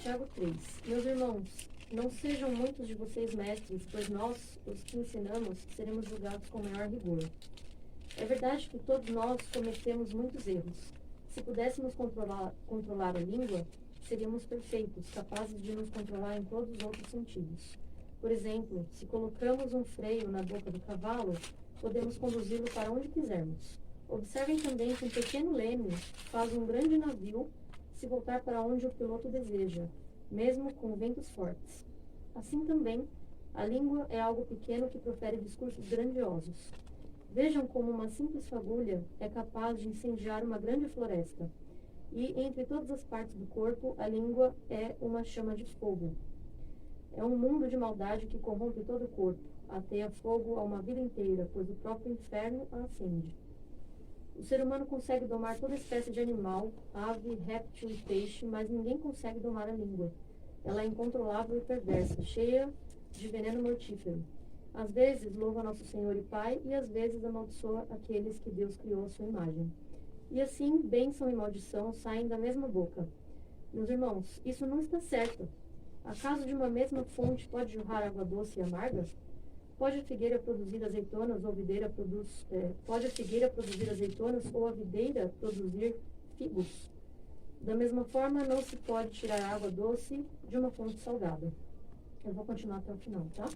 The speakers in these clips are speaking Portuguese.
Tiago 3. Meus irmãos, não sejam muitos de vocês mestres, pois nós, os que ensinamos, seremos julgados com maior rigor. É verdade que todos nós cometemos muitos erros. Se pudéssemos controlar a língua, seríamos perfeitos, capazes de nos controlar em todos os outros sentidos. Por exemplo, se colocamos um freio na boca do cavalo, podemos conduzi-lo para onde quisermos. Observem também que um pequeno leme faz um grande navio se voltar para onde o piloto deseja, mesmo com ventos fortes. Assim também, a língua é algo pequeno que profere discursos grandiosos. Vejam como uma simples fagulha é capaz de incendiar uma grande floresta. E entre todas as partes do corpo, a língua é uma chama de fogo. É um mundo de maldade que corrompe todo o corpo, ateia fogo a uma vida inteira, pois o próprio inferno a acende. O ser humano consegue domar toda espécie de animal, ave, réptil e peixe, mas ninguém consegue domar a língua. Ela é incontrolável e perversa, cheia de veneno mortífero. Às vezes louva nosso Senhor e Pai, e às vezes amaldiçoa aqueles que Deus criou à sua imagem. E assim, bênção e maldição saem da mesma boca. Meus irmãos, isso não está certo. Acaso de uma mesma fonte pode jorrar água doce e amarga? Pode a figueira produzir azeitonas ou pode a figueira produzir azeitonas ou a videira produzir figos? Da mesma forma, não se pode tirar água doce de uma fonte salgada. Eu vou continuar até o final, tá?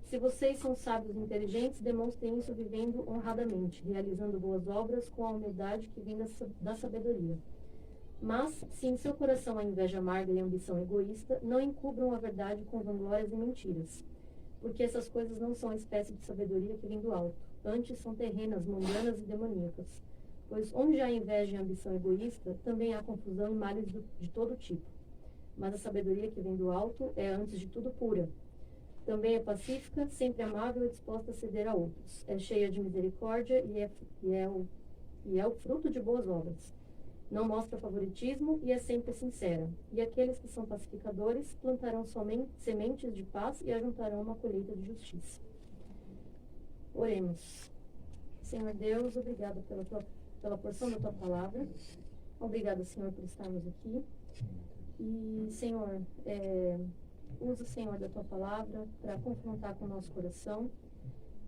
Se vocês são sábios e inteligentes, demonstrem isso vivendo honradamente, realizando boas obras com a humildade que vem da sabedoria. Mas, se em seu coração há inveja amarga e ambição egoísta, não encubram a verdade com vanglórias e mentiras. Porque essas coisas não são a espécie de sabedoria que vem do alto. Antes são terrenas, mundanas e demoníacas. Pois onde há inveja e ambição egoísta, também há confusão e males de todo tipo. Mas a sabedoria que vem do alto é, antes de tudo, pura. Também é pacífica, sempre amável e disposta a ceder a outros. É cheia de misericórdia e é o fruto de boas obras. Não mostra favoritismo e é sempre sincera. E aqueles que são pacificadores plantarão somente sementes de paz e ajuntarão uma colheita de justiça. Oremos. Senhor Deus, obrigada pela porção da Tua palavra. Obrigada, Senhor, por estarmos aqui. E, Senhor, usa, Senhor, da Tua palavra para confrontar com o nosso coração.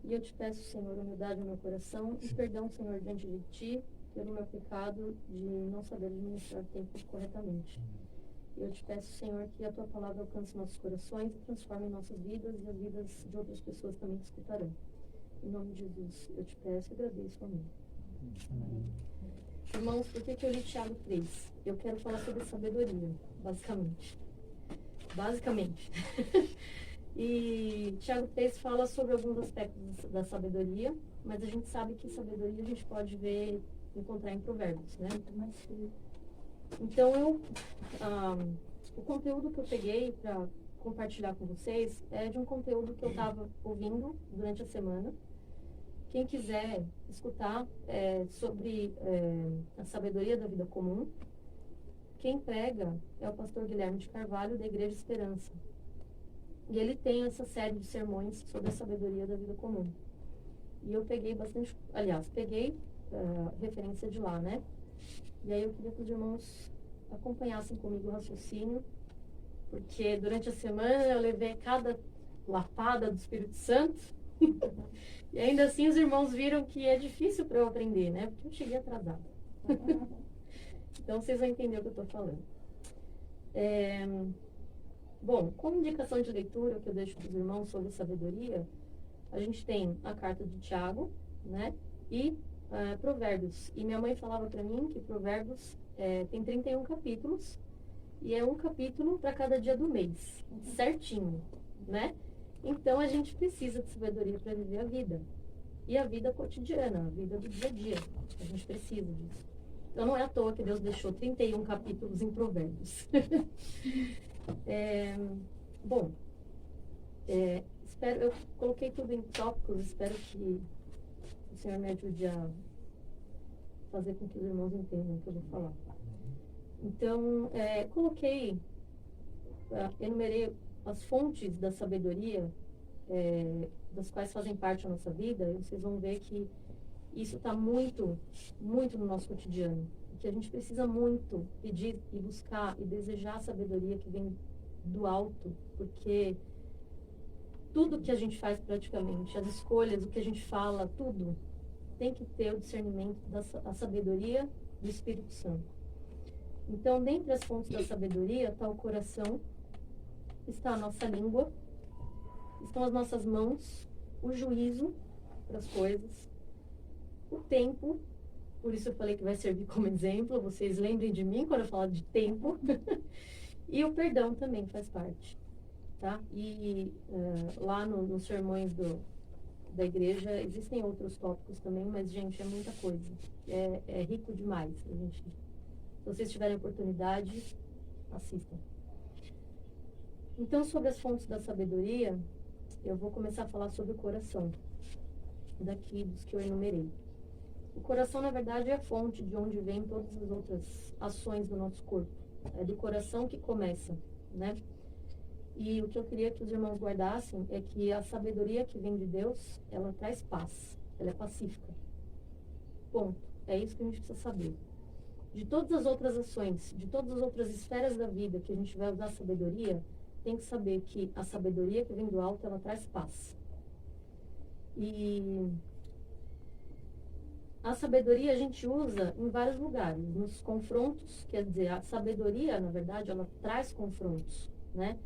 E eu te peço, Senhor, humildade no meu coração e perdão, Senhor, diante de Ti, pelo meu pecado de não saber administrar o tempo corretamente. Eu te peço, Senhor, que a Tua palavra alcance nossos corações e transforme nossas vidas e as vidas de outras pessoas também que escutarão. Em nome de Jesus, eu te peço e agradeço. Amém. Irmãos, por que eu li Tiago 3? Eu quero falar sobre sabedoria, basicamente. E Tiago 3 fala sobre alguns aspectos da sabedoria, mas a gente sabe que sabedoria a gente pode encontrar em Provérbios, né? Então, o conteúdo que eu peguei para compartilhar com vocês é de um conteúdo que eu estava ouvindo durante a semana. Quem quiser escutar sobre a sabedoria da vida comum, quem prega é o pastor Guilherme de Carvalho, da Igreja Esperança. E ele tem essa série de sermões sobre a sabedoria da vida comum. E eu peguei referência de lá, né? E aí eu queria que os irmãos acompanhassem comigo o raciocínio, porque durante a semana eu levei cada lapada do Espírito Santo, e ainda assim os irmãos viram que é difícil para eu aprender, né? Porque eu cheguei atrasada. Então vocês vão entender o que eu estou falando. Bom, como indicação de leitura que eu deixo para os irmãos sobre sabedoria, a gente tem a carta de Tiago, né? E Provérbios. E minha mãe falava para mim que Provérbios tem 31 capítulos e é um capítulo para cada dia do mês, certinho, né? Então a gente precisa de sabedoria para viver a vida. E a vida cotidiana, a vida do dia a dia. A gente precisa disso. Então não é à toa que Deus deixou 31 capítulos em Provérbios. Eu coloquei tudo em tópicos, espero que o Senhor me ajude a fazer com que os irmãos entendam o que eu vou falar. Então, enumerei as fontes da sabedoria, das quais fazem parte da nossa vida, e vocês vão ver que Isso está muito, muito no nosso cotidiano. Que a gente precisa muito pedir e buscar e desejar a sabedoria que vem do alto, porque tudo que a gente faz praticamente, as escolhas, o que a gente fala, tudo, tem que ter o discernimento da sabedoria do Espírito Santo. Então, dentre as fontes da sabedoria está o coração, está a nossa língua, estão as nossas mãos, o juízo para as coisas, o tempo, por isso eu falei que vai servir como exemplo, vocês lembrem de mim quando eu falar de tempo, e o perdão também faz parte, tá? E lá nos sermões da igreja existem outros tópicos também, mas, gente, é muita coisa, é rico demais, a gente, se vocês tiverem oportunidade, assistam. Então, sobre as fontes da sabedoria, eu vou começar a falar sobre o coração, daqui dos que eu enumerei. O coração, na verdade, é a fonte de onde vêm todas as outras ações do nosso corpo. É do coração que começa, né? E o que eu queria que os irmãos guardassem é que a sabedoria que vem de Deus, ela traz paz, ela é pacífica. Ponto. É isso que a gente precisa saber. De todas as outras ações, de todas as outras esferas da vida que a gente vai usar a sabedoria, tem que saber que a sabedoria que vem do alto, ela traz paz. E a sabedoria a gente usa em vários lugares, nos confrontos, quer dizer, a sabedoria, na verdade, ela traz confrontos, né?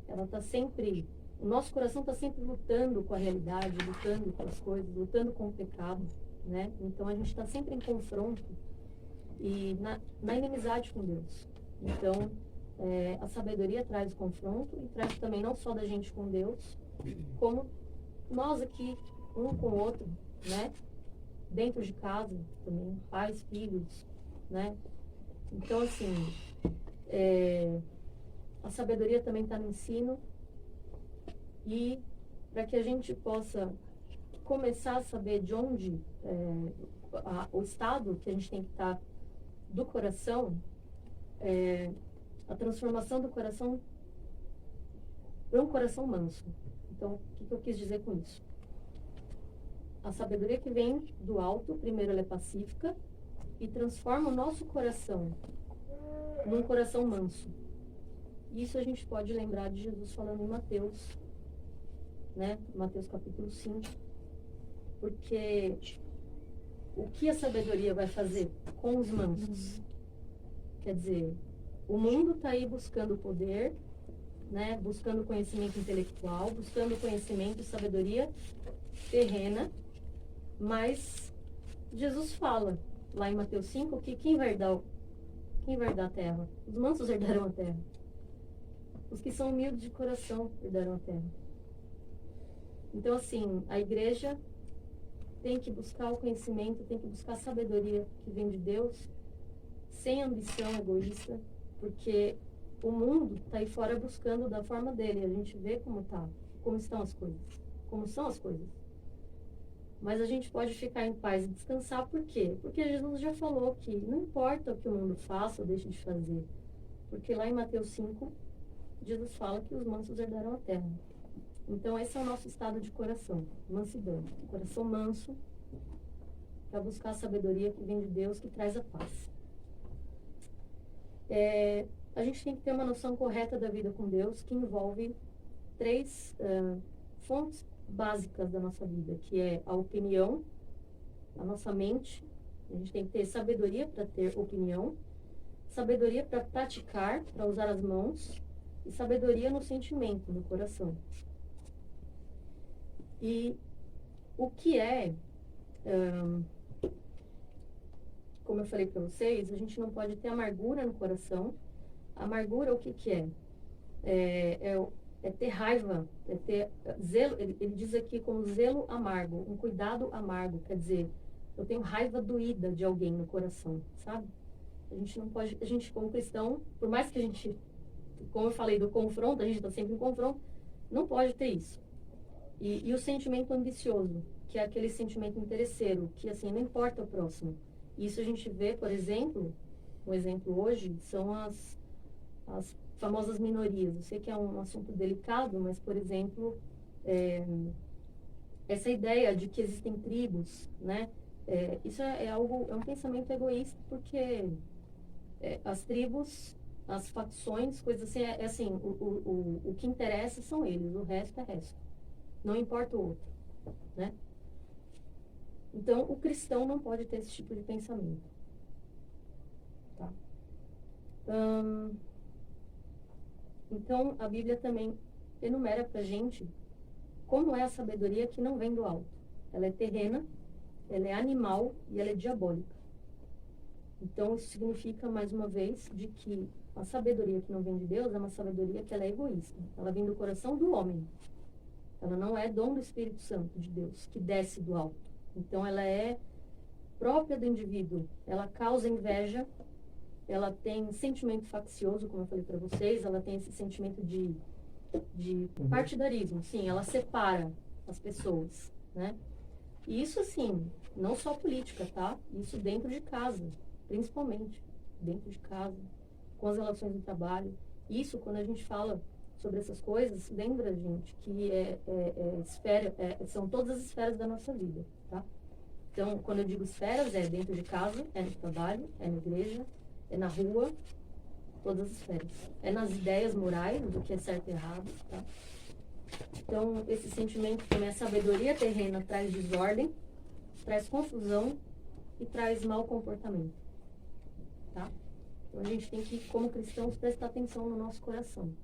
Ela está sempre, o nosso coração está sempre lutando com a realidade, lutando com as coisas, lutando com o pecado, né? Então a gente está sempre em confronto e na inimizade com Deus. Então, a sabedoria traz confronto e traz também não só da gente com Deus, como nós aqui, um com o outro, né? Dentro de casa também, pais, filhos, né? Então, assim, a sabedoria também está no ensino e para que a gente possa começar a saber de onde, o estado que a gente tem que estar do coração, a transformação do coração para um coração manso. Então, o que eu quis dizer com isso? A sabedoria que vem do alto, primeiro ela é pacífica e transforma o nosso coração num coração manso. Isso a gente pode lembrar de Jesus falando em Mateus, né? Mateus capítulo 5. Porque o que a sabedoria vai fazer com os mansos? Quer dizer, o mundo está aí buscando poder, né? Buscando conhecimento intelectual, buscando conhecimento e sabedoria terrena, mas Jesus fala lá em Mateus 5 que quem vai herdar a terra? Os mansos herdarão a terra. Os que são humildes de coração herdarão a terra. Então, assim, a igreja tem que buscar o conhecimento, tem que buscar a sabedoria que vem de Deus, sem ambição egoísta, porque o mundo está aí fora buscando da forma dele. A gente vê como estão as coisas, como são as coisas. Mas a gente pode ficar em paz e descansar, por quê? Porque Jesus já falou que não importa o que o mundo faça ou deixe de fazer. Porque lá em Mateus 5, Jesus fala que os mansos herdarão a terra. Então esse é o nosso estado de coração, mansidão. Coração manso, para buscar a sabedoria que vem de Deus, que traz a paz. A gente tem que ter uma noção correta da vida com Deus, que envolve 3 fontes básicas da nossa vida, que é a opinião, a nossa mente. A gente tem que ter sabedoria para ter opinião, sabedoria para praticar, para usar as mãos, e sabedoria no sentimento, no coração. E o que como eu falei para vocês, a gente não pode ter amargura no coração. Amargura, o que é? É ter raiva, é ter zelo. Ele diz aqui como zelo amargo, um cuidado amargo. Quer dizer, eu tenho raiva doída de alguém no coração, sabe? A gente não pode, a gente como cristão, por mais que a gente, como eu falei do confronto, a gente está sempre em confronto, não pode ter isso. E o sentimento ambicioso, que é aquele sentimento interesseiro, que assim, não importa o próximo. Isso a gente vê, por exemplo, um exemplo hoje, são as famosas minorias. Eu sei que é um assunto delicado, mas, por exemplo, essa ideia de que existem tribos, né? Isso é um pensamento egoísta, porque as tribos, as facções, coisas assim, assim, o que interessa são eles, o resto é resto. Não importa o outro, né? Então, o cristão não pode ter esse tipo de pensamento. Tá? Então, a Bíblia também enumera pra gente como é a sabedoria que não vem do alto. Ela é terrena, ela é animal e ela é diabólica. Então, isso significa, mais uma vez, de que a sabedoria que não vem de Deus é uma sabedoria que ela é egoísta. Ela vem do coração do homem. Ela não é dom do Espírito Santo de Deus, que desce do alto. Então, ela é própria do indivíduo. Ela causa inveja, ela tem sentimento faccioso, como eu falei para vocês, ela tem esse sentimento de partidarismo. Sim, ela separa as pessoas, né? E isso, assim, não só política, tá? Isso dentro de casa, principalmente dentro de casa, com as relações do trabalho. Isso, quando a gente fala sobre essas coisas, lembra, gente, que são todas as esferas da nossa vida, tá? Então, quando eu digo esferas, é dentro de casa, é no trabalho, é na igreja, é na rua, todas as esferas. É nas ideias morais, do que é certo e errado, tá? Então, esse sentimento também, a sabedoria terrena traz desordem, traz confusão e traz mau comportamento, tá? Então, a gente tem que, como cristãos, prestar atenção no nosso coração.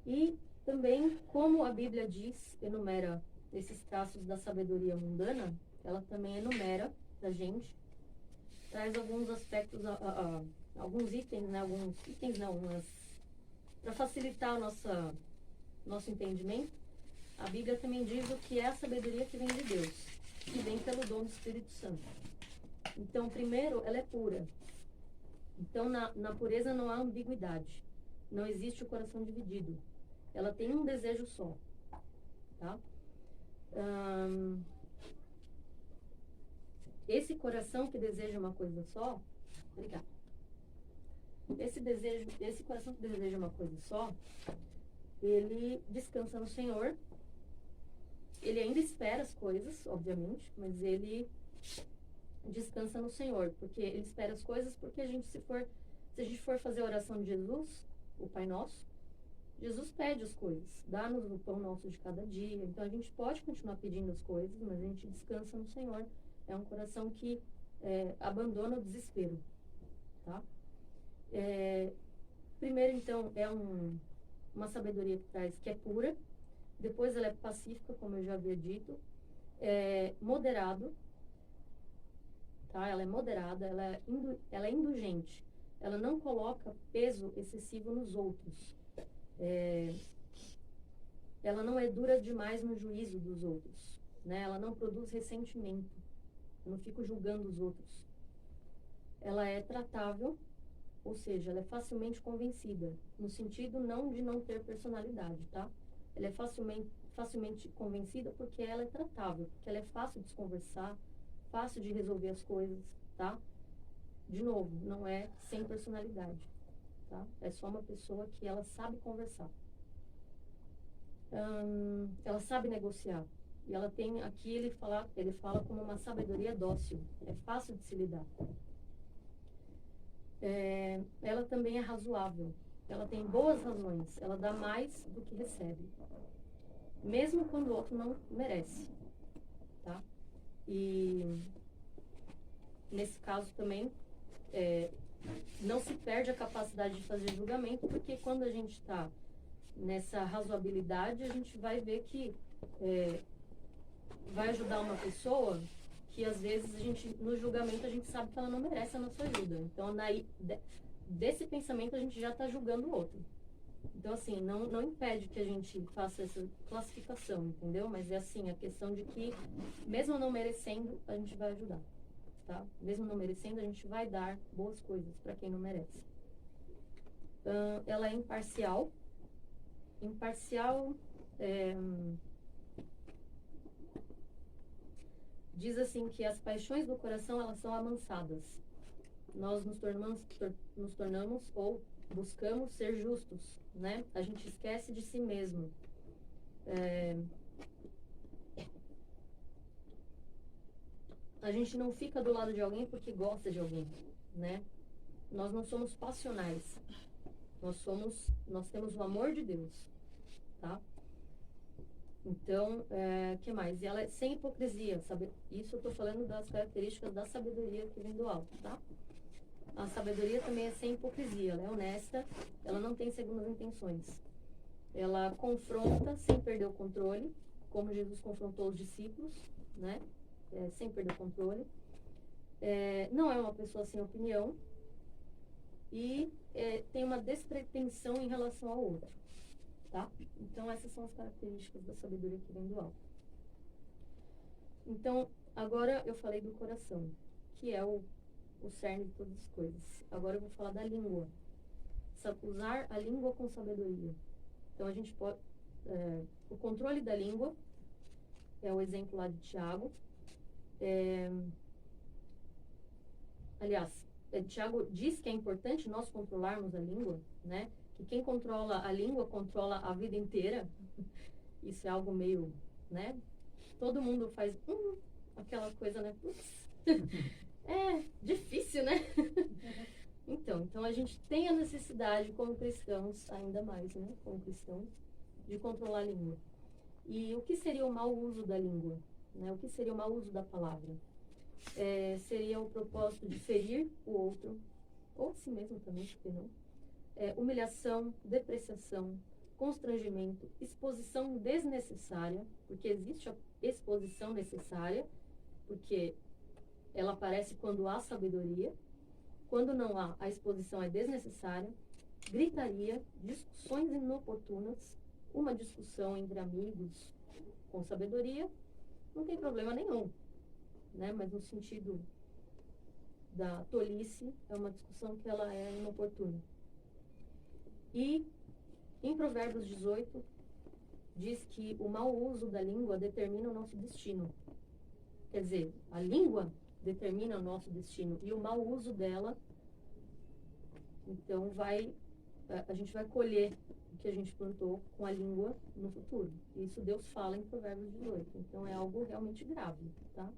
E também, como a Bíblia diz, enumera esses traços da sabedoria mundana, ela também enumera pra gente, traz alguns aspectos, alguns itens, né? Alguns itens não, mas para facilitar o nosso entendimento, a Bíblia também diz o que é a sabedoria que vem de Deus, que vem pelo dom do Espírito Santo. Então, primeiro, ela é pura. Então, na pureza não há ambiguidade. Não existe o coração dividido. Ela tem um desejo só, tá? Esse coração que deseja uma coisa só, obrigada. Esse coração que deseja uma coisa só, ele descansa no Senhor. Ele ainda espera as coisas, obviamente, mas ele descansa no Senhor, porque ele espera as coisas, porque se a gente for fazer a oração de Jesus, o Pai Nosso, Jesus pede as coisas, dá-nos o pão nosso de cada dia. Então a gente pode continuar pedindo as coisas, mas a gente descansa no Senhor. É um coração que abandona o desespero, tá? Primeiro, então, uma sabedoria que é pura. Depois ela é pacífica, como eu já havia dito. Moderado, tá? Ela é moderada, ela é indulgente. Ela não coloca peso excessivo nos outros. Ela não é dura demais no juízo dos outros, né? Ela não produz ressentimento. Eu não fico julgando os outros. Ela é tratável, ou seja, ela é facilmente convencida, no sentido não de não ter personalidade, tá? Ela é facilmente convencida porque ela é tratável, porque ela é fácil de se conversar, fácil de resolver as coisas, tá? De novo, não é sem personalidade, tá? É só uma pessoa que ela sabe conversar. Ela sabe negociar. E ela tem, aqui ele fala como uma sabedoria dócil. É fácil de se lidar. Ela também é razoável. Ela tem boas razões. Ela dá mais do que recebe. Mesmo quando o outro não merece. Tá? E nesse caso também, não se perde a capacidade de fazer julgamento, porque quando a gente está nessa razoabilidade, a gente vai ver que vai ajudar uma pessoa que às vezes no julgamento a gente sabe que ela não merece a nossa ajuda. Então, desse pensamento a gente já está julgando o outro. Então, assim, não impede que a gente faça essa classificação, entendeu? Mas é assim, a questão de que, mesmo não merecendo, a gente vai ajudar, tá? Mesmo não merecendo, a gente vai dar boas coisas para quem não merece. Ela é imparcial. Imparcial diz assim que as paixões do coração, elas são amansadas. Nós nos tornamos ou buscamos ser justos, né? A gente esquece de si mesmo. a gente não fica do lado de alguém porque gosta de alguém, né? Nós não somos passionais. Nós temos o amor de Deus, tá? Então, que mais? E ela é sem hipocrisia, sabe? Isso eu tô falando das características da sabedoria que vem do alto, tá? A sabedoria também é sem hipocrisia, ela é honesta, ela não tem segundas intenções. Ela confronta sem perder o controle, como Jesus confrontou os discípulos, né? Sem perder o controle. Não é uma pessoa sem opinião e tem uma despretensão em relação ao outro, tá? Então, essas são as características da sabedoria que vem do alto. Então, agora eu falei do coração, que é o cerne de todas as coisas. Agora eu vou falar da língua. Usar a língua com sabedoria. Então, a gente pode... o controle da língua é o exemplo lá de Tiago. Aliás, Tiago diz que é importante nós controlarmos a língua, né? Que quem controla a língua controla a vida inteira. Isso é algo meio, né? Todo mundo faz aquela coisa, né? Putz, é difícil, né? Então a gente tem a necessidade, como cristãos, ainda mais, né? Como cristãos, de controlar a língua. E o que seria o mau uso da língua? Né? O que seria o mau uso da palavra? Seria o propósito de ferir o outro, ou si mesmo também, por que não? Humilhação, depreciação, constrangimento, exposição desnecessária, porque existe a exposição necessária, porque ela aparece quando há sabedoria. Quando não há, a exposição é desnecessária. Gritaria, discussões inoportunas. Uma discussão entre amigos com sabedoria não tem problema nenhum, né? Mas no sentido da tolice, é uma discussão que ela é inoportuna. E em Provérbios 18 diz que o mau uso da língua determina o nosso destino. Quer dizer, a língua determina o nosso destino e o mau uso dela, então a gente vai colher o que a gente plantou com a língua no futuro. Isso Deus fala em Provérbios 18. Então é algo realmente grave, tá?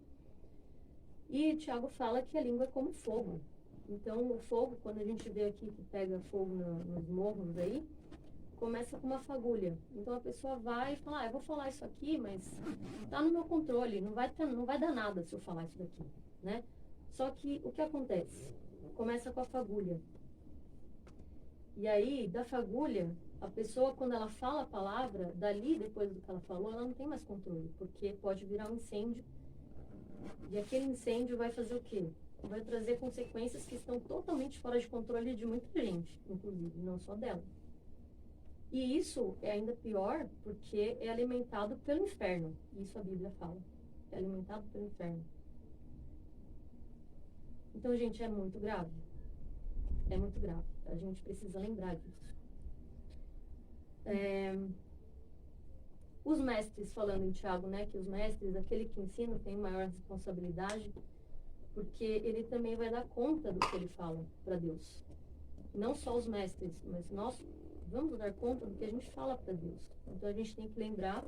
E Tiago fala que a língua é como fogo. Então o fogo, quando a gente vê aqui que pega fogo nos morros aí, começa com uma fagulha. Então a pessoa vai e fala, eu vou falar isso aqui, mas tá no meu controle, não vai dar nada se eu falar isso daqui, né? Só que o que acontece? Começa com a fagulha. E aí, da fagulha, a pessoa, quando ela fala a palavra, dali, depois do que ela falou, ela não tem mais controle, porque pode virar um incêndio. E aquele incêndio vai fazer o quê? Vai trazer consequências que estão totalmente fora de controle de muita gente, inclusive, não só dela. E isso é ainda pior porque é alimentado pelo inferno. Isso a Bíblia fala. É alimentado pelo inferno. Então, gente, é muito grave. É muito grave. A gente precisa lembrar disso. Os mestres, falando em Tiago, né, que os mestres, aquele que ensina, tem maior responsabilidade, porque ele também vai dar conta do que ele fala para Deus. Não só os mestres, mas nós vamos dar conta do que a gente fala para Deus. Então a gente tem que lembrar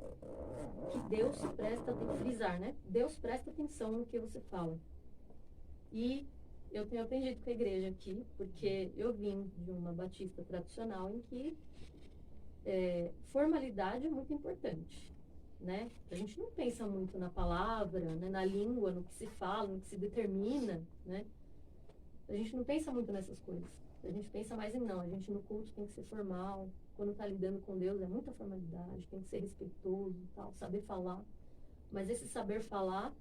que Deus presta, tem que frisar, né? Deus presta atenção no que você fala. E eu tenho aprendido com a igreja aqui, porque eu vim de uma batista tradicional em que formalidade é muito importante, né? A gente não pensa muito na palavra, né? Na língua, no que se fala, no que se determina, né? A gente não pensa muito nessas coisas. A gente pensa mais em não, a gente no culto tem que ser formal, quando está lidando com Deus é muita formalidade, tem que ser respeitoso e tal, saber falar. Mas esse saber falar,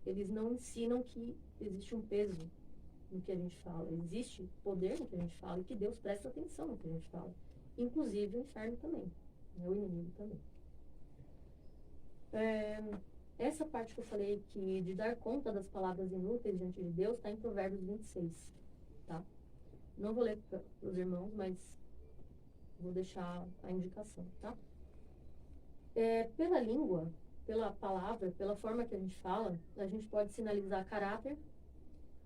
eles não ensinam que existe um peso no que a gente fala. Existe poder no que a gente fala e que Deus presta atenção no que a gente fala. Inclusive o inferno também, né? O inimigo também. Essa parte que eu falei que de dar conta das palavras inúteis diante de Deus está em Provérbios 26, tá? Não vou ler para os irmãos, mas vou deixar a indicação, tá? Pela língua, pela palavra, pela forma que a gente fala, a gente pode sinalizar caráter,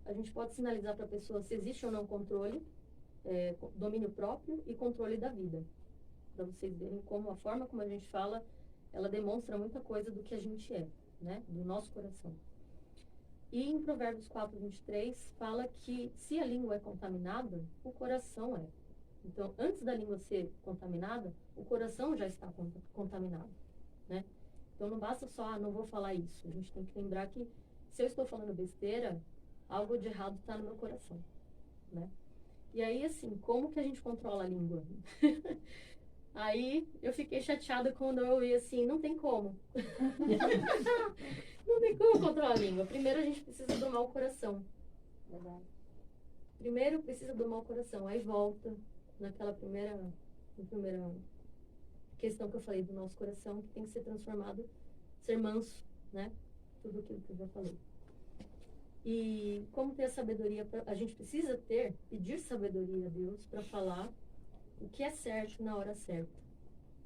a gente pode sinalizar para a pessoa se existe ou não controle, domínio próprio e controle da vida. Para vocês verem como a forma como a gente fala, ela demonstra muita coisa do que a gente é, né? Do nosso coração. E em Provérbios 4:23 fala que se a língua é contaminada, o coração é. Então, antes da língua ser contaminada, o coração já está contaminado, né? Então, não basta só, não vou falar isso. A gente tem que lembrar que se eu estou falando besteira, algo de errado está no meu coração, né? E aí, assim, como que a gente controla a língua? Aí, eu fiquei chateada quando eu ouvi assim, não tem como. Não tem como controlar a língua. Primeiro, a gente precisa domar o coração. Verdade. Primeiro, precisa domar o coração. Aí volta na primeira questão que eu falei do nosso coração, que tem que ser transformado, ser manso, né? Tudo aquilo que eu já falei. E como ter a sabedoria, a gente precisa pedir sabedoria a Deus para falar o que é certo na hora certa.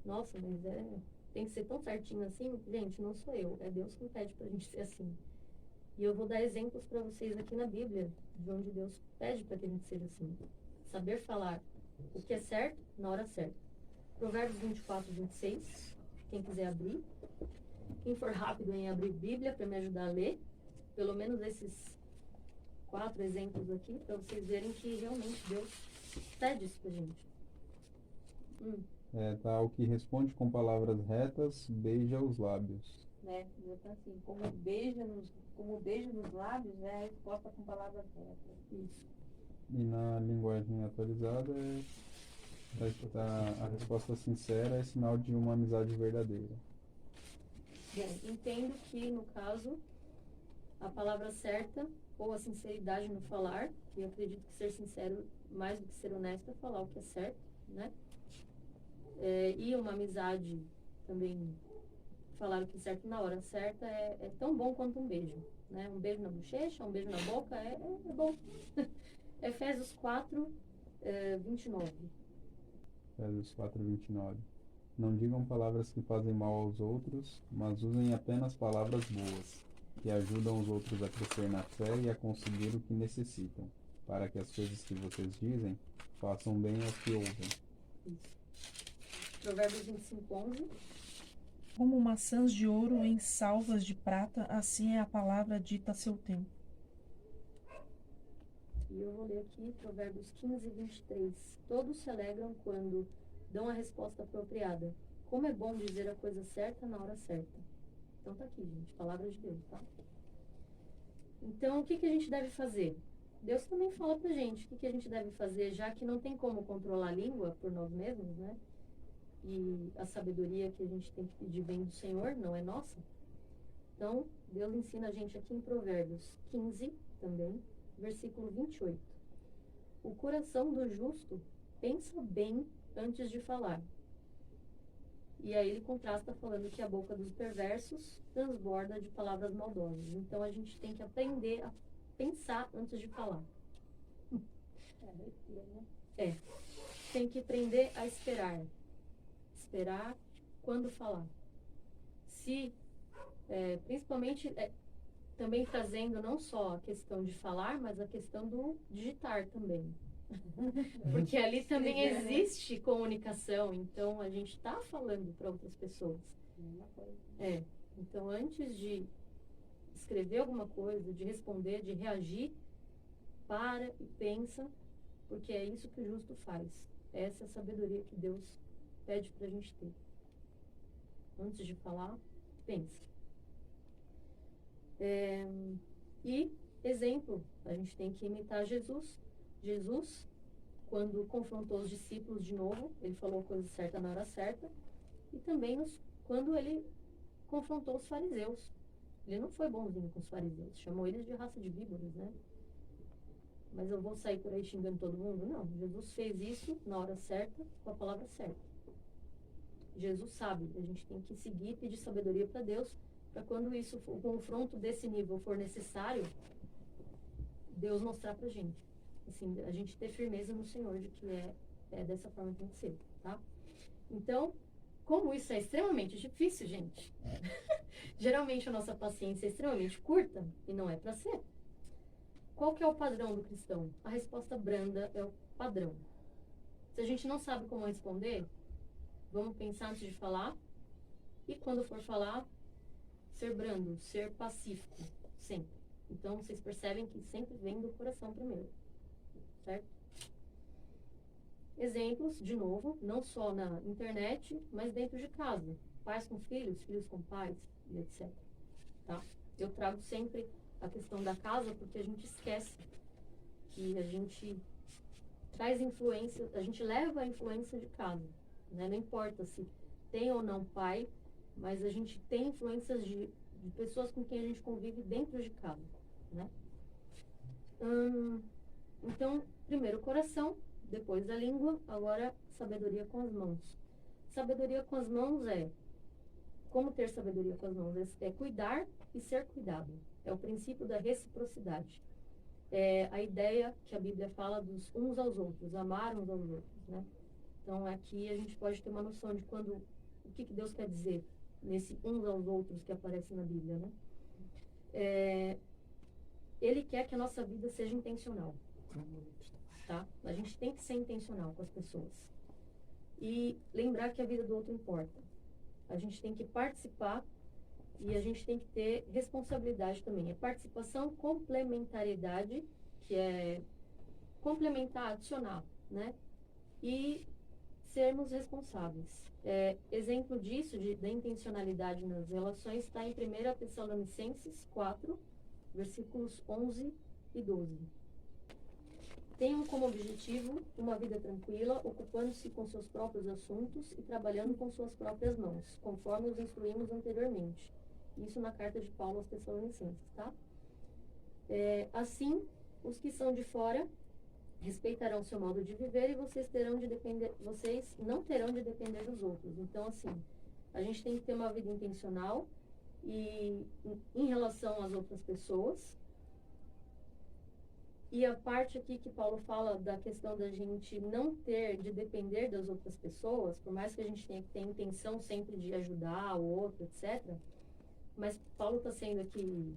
Nossa, mas tem que ser tão certinho assim? Gente, não sou eu, é Deus que pede pra gente ser assim. E eu vou dar exemplos para vocês aqui na Bíblia, de onde Deus pede para que a gente seja assim. Saber falar o que é certo na hora certa. Provérbios 24:26, quem quiser abrir. Quem for rápido em abrir Bíblia para me ajudar a ler, pelo menos esses 4 exemplos aqui, para vocês verem que realmente Deus pede isso pra gente. Tá, o que responde com palavras retas, beija os lábios. Né? Já tá assim, como beijo nos lábios, é a resposta com palavras retas. Isso. E na linguagem atualizada, a resposta sincera é sinal de uma amizade verdadeira. Bem, entendo que, no caso, a palavra certa ou a sinceridade no falar, e eu acredito que ser sincero, mais do que ser honesto, é falar o que é certo, né? E uma amizade também, falar o que é certo na hora certa é tão bom quanto um beijo, né? Um beijo na bochecha, um beijo na boca é bom. Efésios 4:29. Efésios 4:29. Não digam palavras que fazem mal aos outros, mas usem apenas palavras boas, que ajudam os outros a crescer na fé e a conseguir o que necessitam, para que as coisas que vocês dizem façam bem aos que ouvem. Isso. Provérbios 25:11. Como maçãs de ouro em salvas de prata, assim é a palavra dita a seu tempo. E eu vou ler aqui Provérbios 15:23. Todos se alegram quando dão a resposta apropriada. Como é bom dizer a coisa certa na hora certa. Então tá aqui, gente, palavra de Deus, tá? Então, o que a gente deve fazer? Deus também fala pra gente o que a gente deve fazer, já que não tem como controlar a língua por nós mesmos, né? E a sabedoria que a gente tem que pedir vem do Senhor, não é nossa. Então, Deus ensina a gente aqui em Provérbios 15 também, versículo 28. O coração do justo pensa bem antes de falar. E aí ele contrasta falando que a boca dos perversos transborda de palavras maldosas. Então a gente tem que aprender a pensar antes de falar. Tem que aprender a esperar. Esperar quando falar. Principalmente também trazendo não só a questão de falar, mas a questão do digitar também. Porque ali também existe comunicação, então a gente está falando para outras pessoas. Então antes de escrever alguma coisa, de responder, de reagir, para e pensa, porque é isso que o justo faz. Essa é a sabedoria que Deus pede para a gente ter. Antes de falar, pensa. E, exemplo, a gente tem que imitar Jesus. Jesus, quando confrontou os discípulos de novo, ele falou a coisa certa na hora certa. E também quando ele confrontou os fariseus. Ele não foi bonzinho com os fariseus, chamou eles de raça de víboras, né? Mas eu vou sair por aí xingando todo mundo? Não, Jesus fez isso na hora certa, com a palavra certa. Jesus sabe, a gente tem que seguir e pedir sabedoria para Deus, para quando o confronto desse nível for necessário, Deus mostrar pra gente. Assim, a gente ter firmeza no Senhor de que é dessa forma que tem que ser, tá? Então, como isso é extremamente difícil, gente, geralmente a nossa paciência é extremamente curta e não é para ser. Qual que é o padrão do cristão? A resposta branda é o padrão. Se a gente não sabe como responder, vamos pensar antes de falar. E quando for falar, ser brando, ser pacífico, sempre. Então, vocês percebem que sempre vem do coração primeiro, certo? Exemplos, de novo, não só na internet, mas dentro de casa. Pais com filhos, filhos com pais, e etc. Tá? Eu trago sempre a questão da casa porque a gente esquece que a gente traz influência, a gente leva a influência de casa, né? Não importa se tem ou não pai, mas a gente tem influências de pessoas com quem a gente convive dentro de casa, né? Então, primeiro o coração, depois a língua, agora sabedoria com as mãos. Sabedoria com as mãos como ter sabedoria com as mãos? É cuidar e ser cuidado. É o princípio da reciprocidade. É a ideia que a Bíblia fala dos uns aos outros, amar uns aos outros, né? Então, aqui a gente pode ter uma noção de o que Deus quer dizer nesse uns aos outros que aparece na Bíblia, né? Ele quer que a nossa vida seja intencional, tá? A gente tem que ser intencional com as pessoas. E lembrar que a vida do outro importa. A gente tem que participar e a gente tem que ter responsabilidade também. É participação, complementariedade, que é complementar, adicionar, né? E sermos responsáveis. Exemplo disso, da intencionalidade nas relações, está em 1 Tessalonicenses 4, versículos 11 e 12. Tenham como objetivo uma vida tranquila, ocupando-se com seus próprios assuntos e trabalhando com suas próprias mãos, conforme os instruímos anteriormente. Isso na carta de Paulo aos Tessalonicenses, tá? Assim, os que são de fora respeitarão seu modo de viver e vocês não terão de depender dos outros. Então, assim, a gente tem que ter uma vida intencional e em relação às outras pessoas. E a parte aqui que Paulo fala da questão da gente não ter de depender das outras pessoas, por mais que a gente tenha que ter intenção sempre de ajudar o outro, etc. Mas Paulo está sendo aqui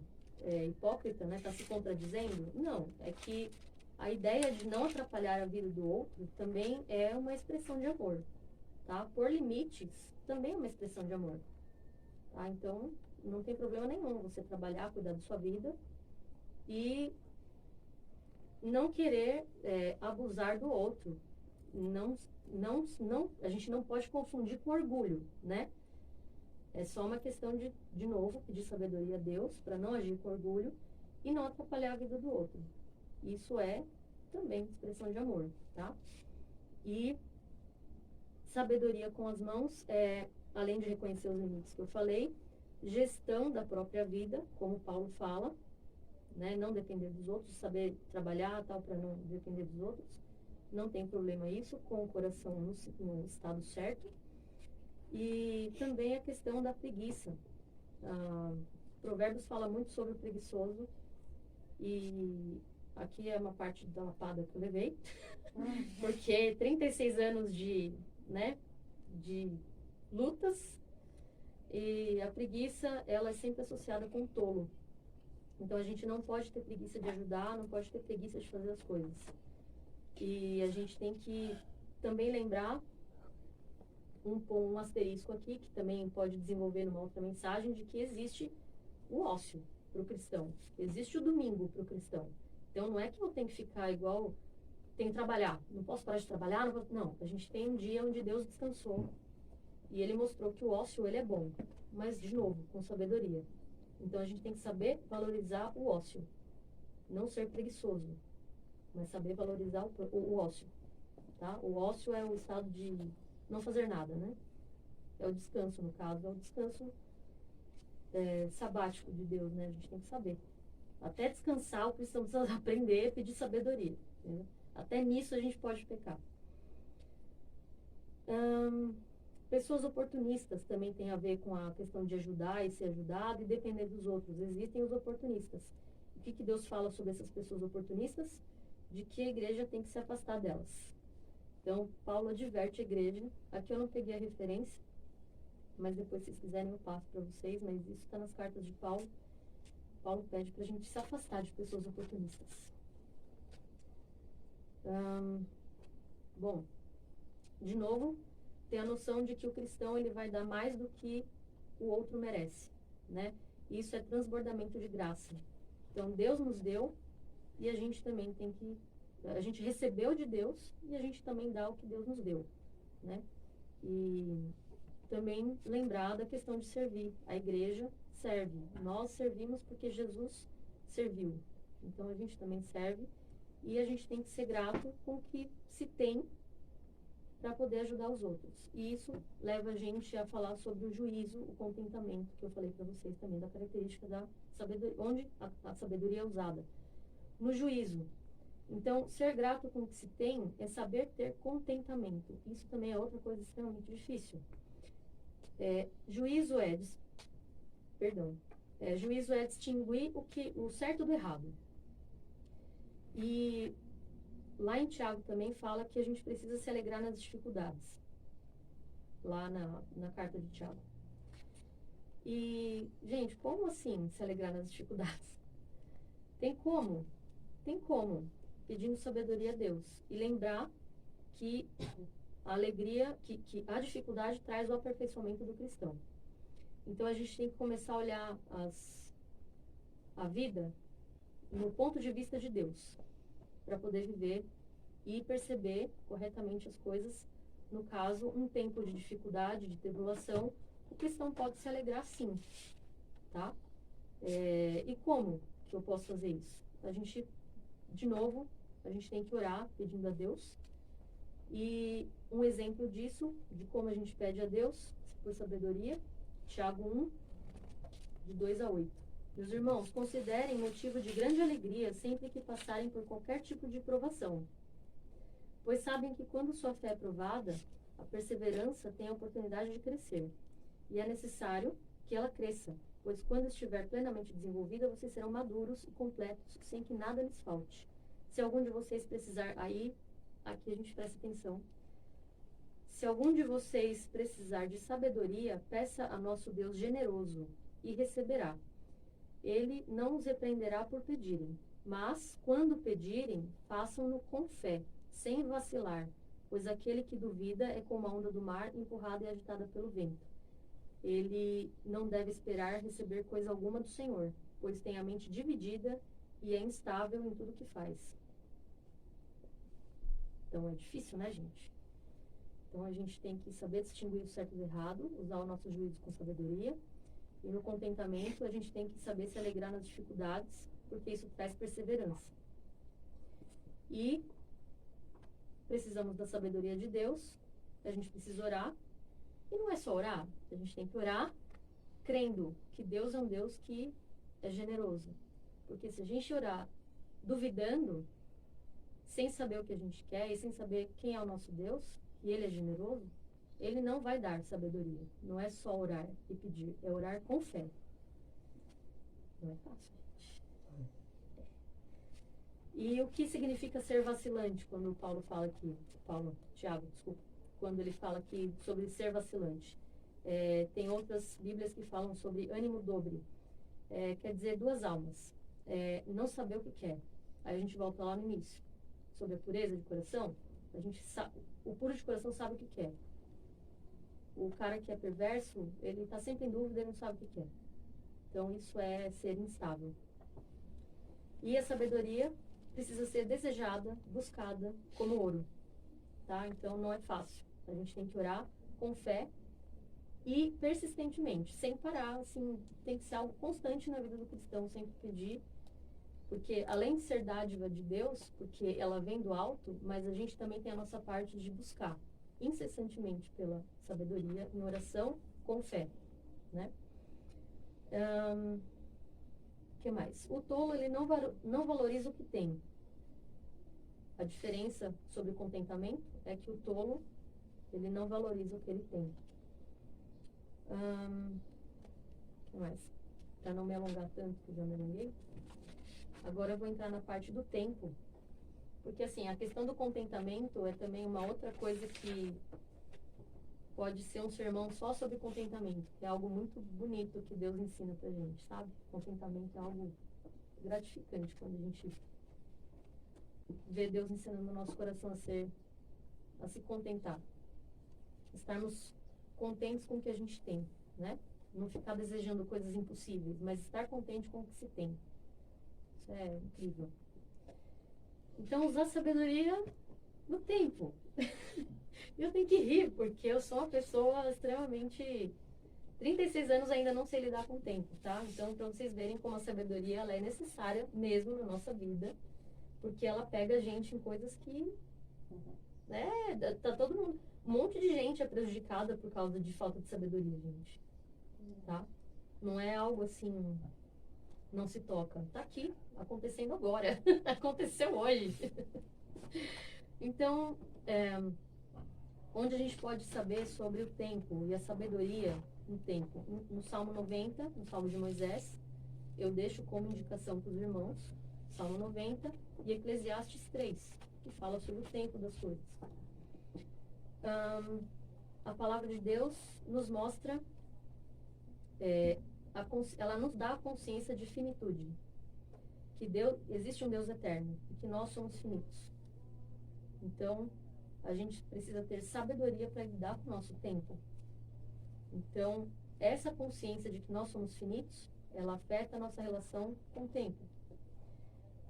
hipócrita, né? Está se contradizendo? Não, é que a ideia de não atrapalhar a vida do outro também é uma expressão de amor, tá? Por limites também é uma expressão de amor, tá? Então, não tem problema nenhum você trabalhar, cuidar da sua vida e não querer abusar do outro. A gente não pode confundir com orgulho, né? É só uma questão de novo, pedir sabedoria a Deus para não agir com orgulho e não atrapalhar a vida do outro. Isso é também expressão de amor, tá? E sabedoria com as mãos além de reconhecer os limites que eu falei, gestão da própria vida, como Paulo fala, né? Não depender dos outros, saber trabalhar tal para não depender dos outros. Não tem problema isso, com o coração no estado certo. E também a questão da preguiça. Provérbios fala muito sobre o preguiçoso. E aqui é uma parte da lapada que eu levei. Porque 36 anos de lutas. E a preguiça, ela é sempre associada com o tolo. Então, a gente não pode ter preguiça de ajudar, não pode ter preguiça de fazer as coisas. E a gente tem que também lembrar um asterisco aqui, que também pode desenvolver numa outra mensagem, de que existe o ócio para o cristão. Existe o domingo para o cristão. Então, não é que eu tenho que ficar igual, tenho que trabalhar. Não posso parar de trabalhar, não. A gente tem um dia onde Deus descansou. E Ele mostrou que o ócio, ele é bom. Mas, de novo, com sabedoria. Então, a gente tem que saber valorizar o ócio. Não ser preguiçoso, mas saber valorizar o ócio, tá? O ócio é o estado de não fazer nada, né? É o descanso, no caso. É o descanso sabático de Deus, né? A gente tem que saber. Até descansar, o cristão precisa aprender a pedir sabedoria. Né? Até nisso a gente pode pecar. Pessoas oportunistas também tem a ver com a questão de ajudar e ser ajudado e depender dos outros. Existem os oportunistas. O que Deus fala sobre essas pessoas oportunistas? De que a igreja tem que se afastar delas. Então, Paulo adverte a igreja. Aqui eu não peguei a referência, mas depois, se vocês quiserem, eu passo para vocês. Mas isso está nas cartas de Paulo. Paulo pede para a gente se afastar de pessoas oportunistas. Bom, de novo, tem a noção de que o cristão ele vai dar mais do que o outro merece, né? Isso é transbordamento de graça. Então, Deus nos deu e a gente também tem que... A gente recebeu de Deus e a gente também dá o que Deus nos deu, né? E também lembrar da questão de servir. A igreja serve. Nós servimos porque Jesus serviu. Então, a gente também serve e a gente tem que ser grato com o que se tem para poder ajudar os outros. E isso leva a gente a falar sobre o juízo, o contentamento, que eu falei para vocês também, da característica da sabedoria, onde a sabedoria é usada. No juízo. Então, ser grato com o que se tem é saber ter contentamento. Isso também é outra coisa extremamente difícil. Juízo é distinguir o certo do errado. E lá em Tiago também fala que a gente precisa se alegrar nas dificuldades. Lá na carta de Tiago. E, gente, como assim se alegrar nas dificuldades? Tem como, pedindo sabedoria a Deus. E lembrar que a alegria, que a dificuldade traz o aperfeiçoamento do cristão. Então a gente tem que começar a olhar a vida no ponto de vista de Deus, para poder viver e perceber corretamente as coisas. No caso, um tempo de dificuldade, de tribulação, o cristão pode se alegrar sim, tá? E como que eu posso fazer isso? A gente tem que orar pedindo a Deus. E um exemplo disso, de como a gente pede a Deus, por sabedoria, Tiago 1, de 2 a 8. Meus irmãos, considerem motivo de grande alegria sempre que passarem por qualquer tipo de provação, pois sabem que quando sua fé é provada, a perseverança tem a oportunidade de crescer. E é necessário que ela cresça, pois quando estiver plenamente desenvolvida, vocês serão maduros e completos, sem que nada lhes falte. Se algum de vocês precisar, aqui a gente presta atenção. Se algum de vocês precisar de sabedoria, peça a nosso Deus generoso e receberá. Ele não os repreenderá por pedirem, mas, quando pedirem, façam-no com fé, sem vacilar, pois aquele que duvida é como a onda do mar, empurrada e agitada pelo vento. Ele não deve esperar receber coisa alguma do Senhor, pois tem a mente dividida e é instável em tudo que faz. Então é difícil, né, gente? Então a gente tem que saber distinguir o certo do errado, usar o nosso juízo com sabedoria. E no contentamento a gente tem que saber se alegrar nas dificuldades, porque isso traz perseverança. E precisamos da sabedoria de Deus, a gente precisa orar. E não é só orar, a gente tem que orar crendo que Deus é um Deus que é generoso. Porque se a gente orar duvidando, sem saber o que a gente quer e sem saber quem é o nosso Deus, e Ele é generoso, Ele não vai dar sabedoria. Não é só orar e pedir, é orar com fé. Não é fácil, gente. E o que significa ser vacilante, quando Paulo fala aqui, Tiago, desculpa, quando ele fala aqui sobre ser vacilante? Tem outras Bíblias que falam sobre ânimo dobre. Quer dizer, duas almas. Não saber o que quer. Aí a gente volta lá no início. Sobre a pureza de coração, a gente sabe, o puro de coração sabe o que quer. O cara que é perverso, ele está sempre em dúvida e não sabe o que quer. Então isso é ser instável. E a sabedoria precisa ser desejada, buscada como ouro, tá? Então não é fácil. A gente tem que orar com fé e persistentemente, sem parar, assim, tem que ser algo constante na vida do cristão, sempre pedir. Porque além de ser dádiva de Deus, porque ela vem do alto, mas a gente também tem a nossa parte de buscar incessantemente pela sabedoria em oração com fé, né? Que mais? O tolo, ele não valoriza o que tem. A diferença sobre o contentamento é que o tolo, ele não valoriza o que ele tem. Que mais? Para não me alongar tanto, que eu já me alonguei. Agora eu vou entrar na parte do tempo, porque assim, a questão do contentamento é também uma outra coisa que pode ser um sermão só sobre contentamento, que é algo muito bonito que Deus ensina pra gente, sabe? Contentamento é algo gratificante quando a gente vê Deus ensinando no nosso coração a se contentar. Estarmos contentes com o que a gente tem, né? Não ficar desejando coisas impossíveis, mas estar contente com o que se tem. Isso é incrível. Então, usar sabedoria no tempo. Eu tenho que rir, porque eu sou uma pessoa extremamente... 36 anos ainda não sei lidar com o tempo, tá? Então, para vocês verem como a sabedoria ela é necessária mesmo na nossa vida, porque ela pega a gente em coisas que, né, tá todo mundo... Um monte de gente é prejudicada por causa de falta de sabedoria, gente. Tá? Não é algo assim, não se toca. Tá aqui, acontecendo agora. Aconteceu hoje. Então, onde a gente pode saber sobre o tempo e a sabedoria no tempo? No Salmo 90, no Salmo de Moisés, eu deixo como indicação para os irmãos, Salmo 90 e Eclesiastes 3, que fala sobre o tempo das coisas. A palavra de Deus nos mostra, ela nos dá a consciência de finitude, que existe um Deus eterno e que nós somos finitos. Então, a gente precisa ter sabedoria para lidar com o nosso tempo. Então, essa consciência de que nós somos finitos, ela afeta a nossa relação com o tempo.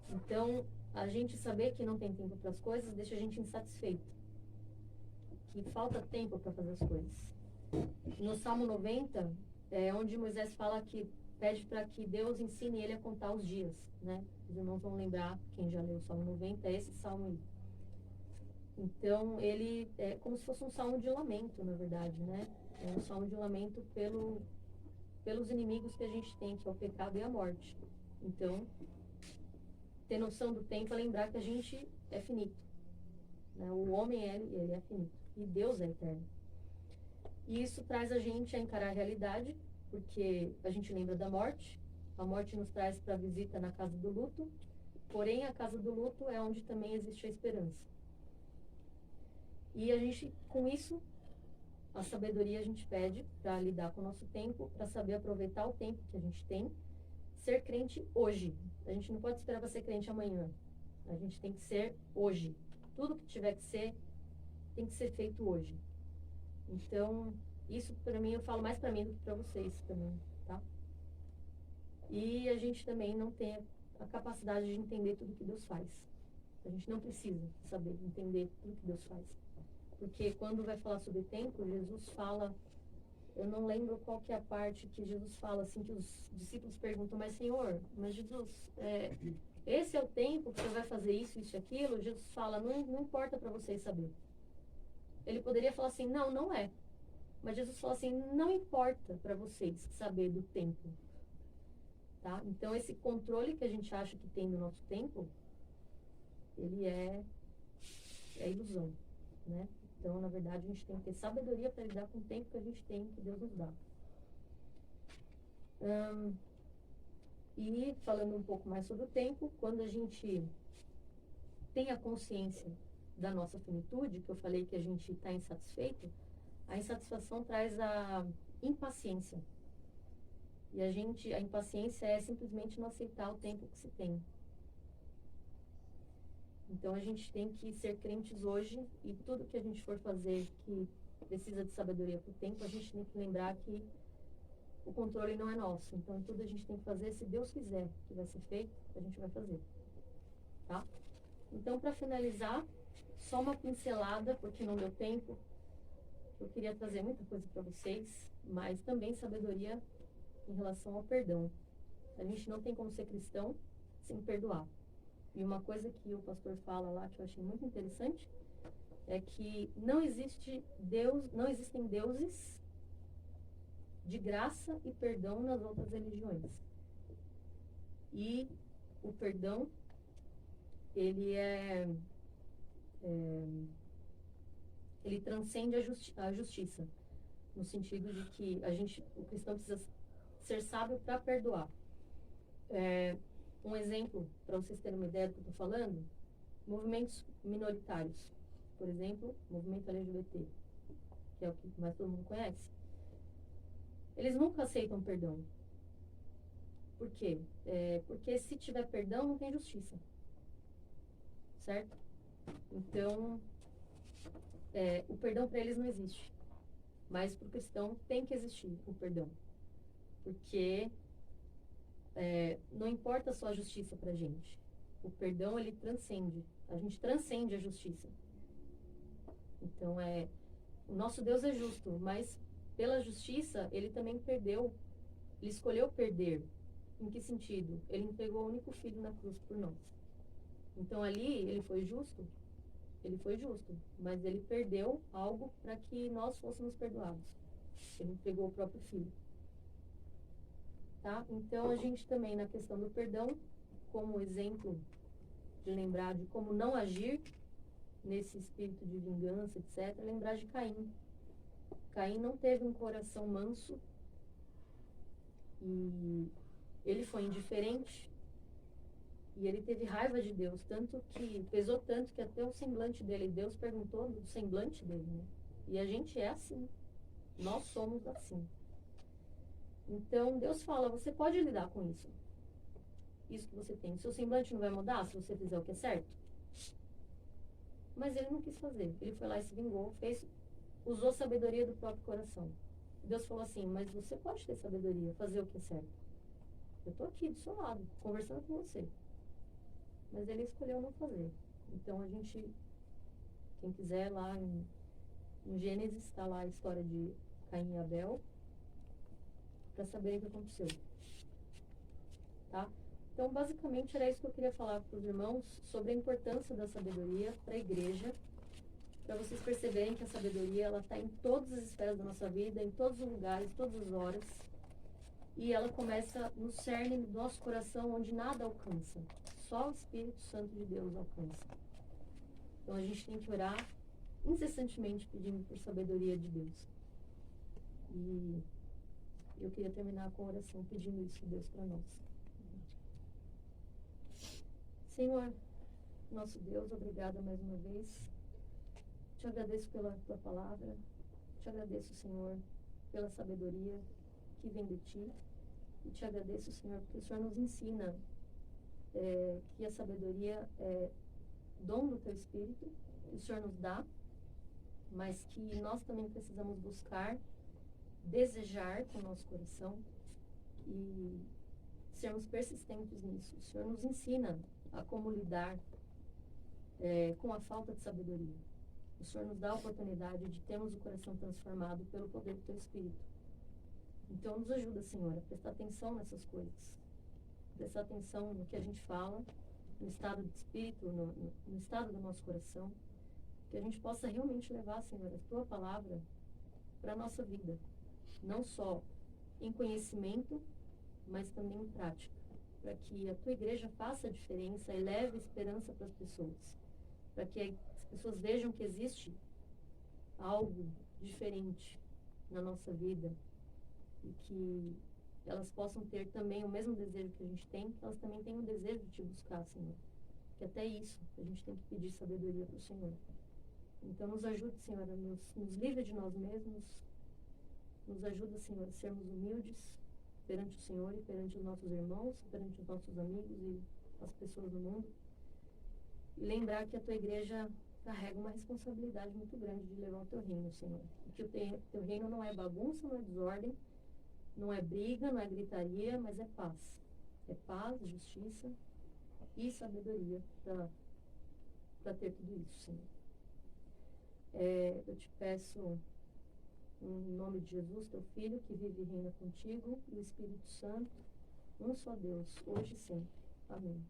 Então, a gente saber que não tem tempo para as coisas deixa a gente insatisfeito. Que falta tempo para fazer as coisas. No Salmo 90, é onde Moisés fala que pede para que Deus ensine ele a contar os dias, né? Os irmãos vão lembrar, quem já leu o Salmo 90, é esse salmo aí. Então, ele é como se fosse um salmo de lamento, na verdade, né? É um salmo de lamento pelos inimigos que a gente tem, que é o pecado e a morte. Então, ter noção do tempo é lembrar que a gente é finito. Né? O homem, ele é finito. E Deus é eterno. E isso traz a gente a encarar a realidade, porque a gente lembra da morte. A morte nos traz para a visita na casa do luto. Porém, a casa do luto é onde também existe a esperança. E a gente, com isso, a sabedoria a gente pede para lidar com o nosso tempo, para saber aproveitar o tempo que a gente tem, ser crente hoje. A gente não pode esperar para ser crente amanhã. A gente tem que ser hoje. Tudo que tiver que ser, tem que ser feito hoje. Então, isso para mim, eu falo mais para mim do que para vocês também, tá? E a gente também não tem a capacidade de entender tudo que Deus faz. A gente não precisa saber entender tudo que Deus faz. Porque quando vai falar sobre tempo, Jesus fala, eu não lembro qual que é a parte que Jesus fala, assim, que os discípulos perguntam, mas Senhor, mas Jesus, esse é o tempo que você vai fazer isso, isso e aquilo? Jesus fala, não importa para vocês saber. Ele poderia falar assim, não é. Mas Jesus fala assim, não importa para vocês saber do tempo. Tá? Então, esse controle que a gente acha que tem do nosso tempo, ele é ilusão, né? Então, na verdade, a gente tem que ter sabedoria para lidar com o tempo que a gente tem, que Deus nos dá. E falando um pouco mais sobre o tempo, quando a gente tem a consciência da nossa finitude, que eu falei que a gente está insatisfeito, a insatisfação traz a impaciência. E a impaciência é simplesmente não aceitar o tempo que se tem. Então, a gente tem que ser crentes hoje e tudo que a gente for fazer que precisa de sabedoria para o tempo, a gente tem que lembrar que o controle não é nosso. Então, tudo a gente tem que fazer, se Deus quiser que vai ser feito, a gente vai fazer. Tá? Então, para finalizar, só uma pincelada, porque não deu tempo. Eu queria trazer muita coisa para vocês, mas também sabedoria em relação ao perdão. A gente não tem como ser cristão sem perdoar. E uma coisa que o pastor fala lá, que eu achei muito interessante, é que não existem deuses de graça e perdão nas outras religiões. E o perdão, ele ele transcende a justiça, no sentido de que o cristão precisa ser sábio para perdoar. Um exemplo, para vocês terem uma ideia do que eu estou falando, movimentos minoritários. Por exemplo, o movimento LGBT, que é o que mais todo mundo conhece. Eles nunca aceitam perdão. Por quê? Porque se tiver perdão, não tem justiça. Certo? Então, o perdão para eles não existe. Mas para o cristão tem que existir o perdão. Porque não importa só a justiça pra gente. O perdão, ele transcende. A gente transcende a justiça. Então, o nosso Deus é justo, mas pela justiça, ele também perdeu. Ele escolheu perder. Em que sentido? Ele entregou o único filho na cruz por nós. Então, ali, ele foi justo. Ele foi justo, mas ele perdeu algo para que nós fôssemos perdoados. Ele entregou o próprio filho. Tá? Então, a gente também, na questão do perdão, como exemplo de lembrar de como não agir nesse espírito de vingança, etc., lembrar de Caim. Caim não teve um coração manso e ele foi indiferente e ele teve raiva de Deus, tanto que pesou tanto que até o semblante dele, Deus perguntou do semblante dele, né? E a gente é assim, nós somos assim. Então Deus fala, você pode lidar com isso, isso que você tem. O seu semblante não vai mudar se você fizer o que é certo. Mas ele não quis fazer, ele foi lá e se vingou, usou a sabedoria do próprio coração. Deus falou assim, mas você pode ter sabedoria, fazer o que é certo. Eu estou aqui do seu lado, conversando com você. Mas ele escolheu não fazer. Então a gente, quem quiser lá no Gênesis, está lá a história de Caim e Abel, para saberem o que aconteceu. Tá? Então basicamente era isso que eu queria falar para os irmãos, sobre a importância da sabedoria para a igreja, para vocês perceberem que a sabedoria ela está em todas as esferas da nossa vida, em todos os lugares, todas as horas. E ela começa no cerne do nosso coração, onde nada alcança. Só o Espírito Santo de Deus alcança. Então a gente tem que orar incessantemente pedindo por sabedoria de Deus. E eu queria terminar com a oração pedindo isso de Deus para nós. Senhor, nosso Deus, obrigada mais uma vez. Te agradeço pela tua palavra. Te agradeço, Senhor, pela sabedoria que vem de ti. E te agradeço, Senhor, porque o Senhor nos ensina que a sabedoria é dom do teu Espírito, que o Senhor nos dá, mas que nós também precisamos buscar, desejar com o nosso coração e sermos persistentes nisso. O Senhor nos ensina a como lidar com a falta de sabedoria. O Senhor nos dá a oportunidade de termos o coração transformado pelo poder do teu Espírito. Então nos ajuda, Senhor, a prestar atenção nessas coisas. Prestar atenção no que a gente fala, no estado de espírito, no estado do nosso coração. Que a gente possa realmente levar, Senhor, a tua palavra para a nossa vida. Não só em conhecimento, mas também em prática. Para que a tua igreja faça a diferença e leve esperança para as pessoas. Para que as pessoas vejam que existe algo diferente na nossa vida. E que elas possam ter também o mesmo desejo que a gente tem, que elas também tenham o desejo de te buscar, Senhor. Que até isso a gente tem que pedir sabedoria para o Senhor. Então nos ajude, Senhor, nos livre de nós mesmos, nos ajuda, Senhor, a sermos humildes perante o Senhor e perante os nossos irmãos, perante os nossos amigos e as pessoas do mundo. E lembrar que a tua igreja carrega uma responsabilidade muito grande de levar o teu reino, Senhor. E que o teu reino não é bagunça, não é desordem, não é briga, não é gritaria, mas é paz. É paz, justiça e sabedoria para ter tudo isso, Senhor. Eu te peço, em nome de Jesus, teu Filho, que vive e reina contigo, e o Espírito Santo, um só Deus, hoje e sempre. Amém.